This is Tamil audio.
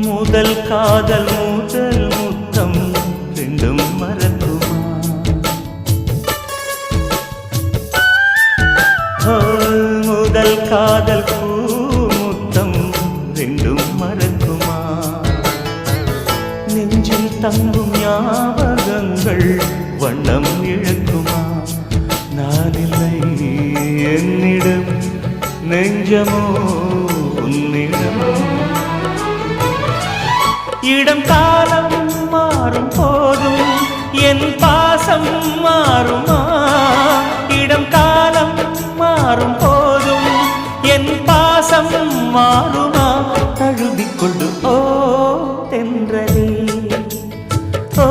முதல் காதல் முதல் முத்தம் ரெண்டும் மறக்குமா? முதல் காதல் பூ முத்தம் ரெண்டும் மறக்குமா? நெஞ்சில் தங்கும் ஞாபகங்கள் வண்ணம் இழக்குமா? நான் இல்லை என்னிடம் நெஞ்சமோ உன்னிடம். இடம் காலம் மாறும் போதும் என் பாசம் மாறுமா? இடம் காலம் மாறும் போதும் என் பாசம் மாறுமா? தழுவிக்கொண்டு ஓ தென்றலே, ஓ